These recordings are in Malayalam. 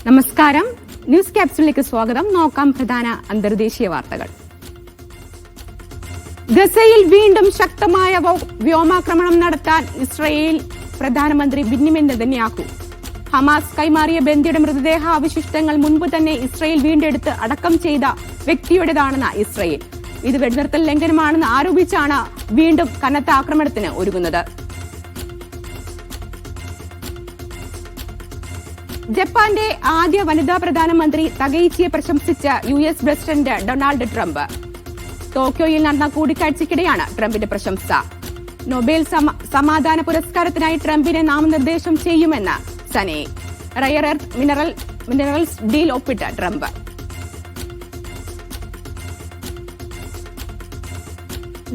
നമസ്കാരം. ന്യൂസ് ക്യാപ്സിലേക്ക് സ്വാഗതം. നോക്കാം പ്രധാന അന്തർദേശീയ വാർത്തകൾ. ഗസയിൽ വീണ്ടും ശക്തമായ വ്യോമാക്രമണം നടത്താൻ ഇസ്രായേൽ പ്രധാനമന്ത്രി ബെന്യാമിൻ നെതന്യാഹു. ഹമാസ് കൈമാറിയ ബന്ദിയുടെ മൃതദേഹ അവശിഷ്ടങ്ങൾ മുൻപ് തന്നെ ഇസ്രായേൽ വീണ്ടെടുത്ത് അടക്കം ചെയ്ത വ്യക്തിയുടേതാണെന്ന് ഇസ്രായേൽ. ഇത് വെടിനിർത്തൽ ലംഘനമാണെന്ന് ആരോപിച്ചാണ് വീണ്ടും കനത്ത ആക്രമണത്തിന് ഒരുങ്ങുന്നത്. ജപ്പാന്റെ ആദ്യ വനിതാ പ്രധാനമന്ത്രി തകയിച്ചിയെ പ്രശംസിച്ച US പ്രസിഡന്റ് ഡൊണാൾഡ് ട്രംപ്. ടോക്കിയോയിൽ നടന്ന കൂടിക്കാഴ്ചയ്ക്കിടെയാണ് ട്രംപിന്റെ പ്രശംസ. നൊബേൽ സമാധാന പുരസ്കാരത്തിനായി ട്രംപിനെ നാമനിർദ്ദേശം ചെയ്യുമെന്ന് Sanae. Rare earth minerals deal ഒപ്പിട്ട ട്രംപ്.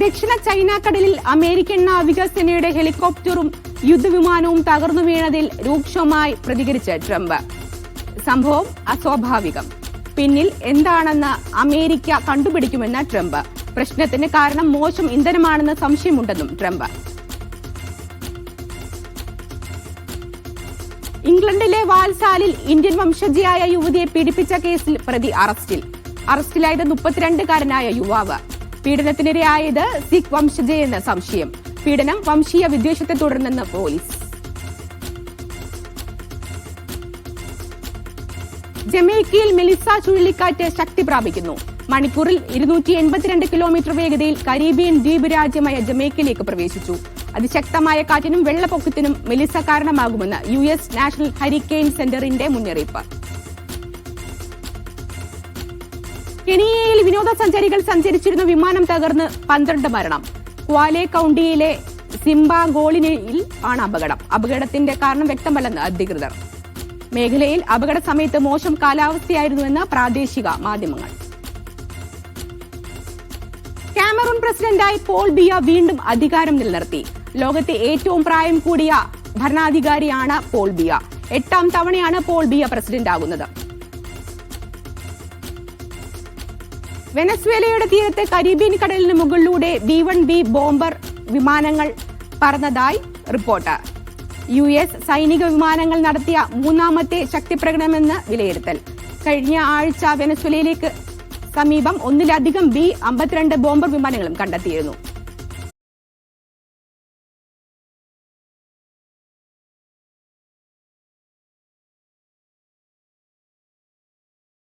ദക്ഷിണ ചൈന കടലിൽ അമേരിക്കൻ നാവികസേനയുടെ ഹെലികോപ്റ്ററും യുദ്ധവിമാനവും തകർന്നു വീണതിൽ രൂക്ഷമായി പ്രതികരിച്ച ട്രംപ്. സംഭവം അസ്വാഭാവികം. പിന്നിൽ എന്താണെന്ന് അമേരിക്ക കണ്ടുപിടിക്കുമെന്ന് ട്രംപ്. പ്രശ്നത്തിന് കാരണം മോശം ഇന്ധനമാണെന്ന് സംശയമുണ്ടെന്നും ട്രംപ്. ഇംഗ്ലണ്ടിലെ വാൽസാലിൽ ഇന്ത്യൻ വംശജയായ യുവതിയെ പീഡിപ്പിച്ച കേസിൽ പ്രതി അറസ്റ്റിലായത് 32-കാരനായ യുവാവ്. പീഡനത്തിനിരയായത് സിഖ് വംശജയെന്ന് സംശയം. പീഡനം വംശീയ വിദ്വേഷത്തെ തുടർന്നെന്ന് പോലീസ്. ജമൈക്കയിൽ മെലിസ ചുഴലിക്കാറ്റ് ശക്തി പ്രാപിക്കുന്നു. മണിക്കൂറിൽ 282 കിലോമീറ്റർ വേഗതയിൽ കരീബിയൻ ദ്വീപ് രാജ്യമായ ജമൈക്കയിലേക്ക് പ്രവേശിച്ചു. അതിശക്തമായ കാറ്റിനും വെള്ളപ്പൊക്കത്തിനും മെലിസ കാരണമാകുമെന്ന് US നാഷണൽ ഹരിക്കെയിൻ സെന്ററിന്റെ മുന്നറിയിപ്പ്. കെനിയയിൽ വിനോദസഞ്ചാരികൾ സഞ്ചരിച്ചിരുന്ന വിമാനം തകർന്ന് 12 മരണം. ക്വാലെ കൌണ്ടിയിലെ സിംബാഗോളിനിൽ ആണ് അപകടം. അപകടത്തിന്റെ കാരണം വ്യക്തമല്ലെന്ന് അധികൃതർ. മേഖലയിൽ അപകട സമയത്ത് മോശം കാലാവസ്ഥയായിരുന്നുവെന്ന് പ്രാദേശിക മാധ്യമങ്ങൾ. കാമറൂൺ പ്രസിഡന്റായി പോൾ ബിയ വീണ്ടും അധികാരം നിലനിർത്തി. ലോകത്തെ ഏറ്റവും പ്രായം കൂടിയ ഭരണാധികാരിയാണ് പോൾ ബിയ. 8ാം തവണയാണ് പോൾ ബിയ പ്രസിഡന്റ് ആകുന്നത്. വെനസ്വേലയുടെ തീരത്തെ കരീബിയൻ കടലിന് മുകളിലൂടെ B-1B ബോംബർ വിമാനങ്ങൾ പറന്നതായി റിപ്പോർട്ട്. US സൈനിക വിമാനങ്ങൾ നടത്തിയ 3ാമത്തെ ശക്തിപ്രകടനമെന്ന് വിലയിരുത്തൽ. കഴിഞ്ഞ ആഴ്ച വെനസ്വേലയിലേക്ക് സമീപം ഒന്നിലധികം B-52 ബോംബർ വിമാനങ്ങളും കണ്ടെത്തിയിരുന്നു.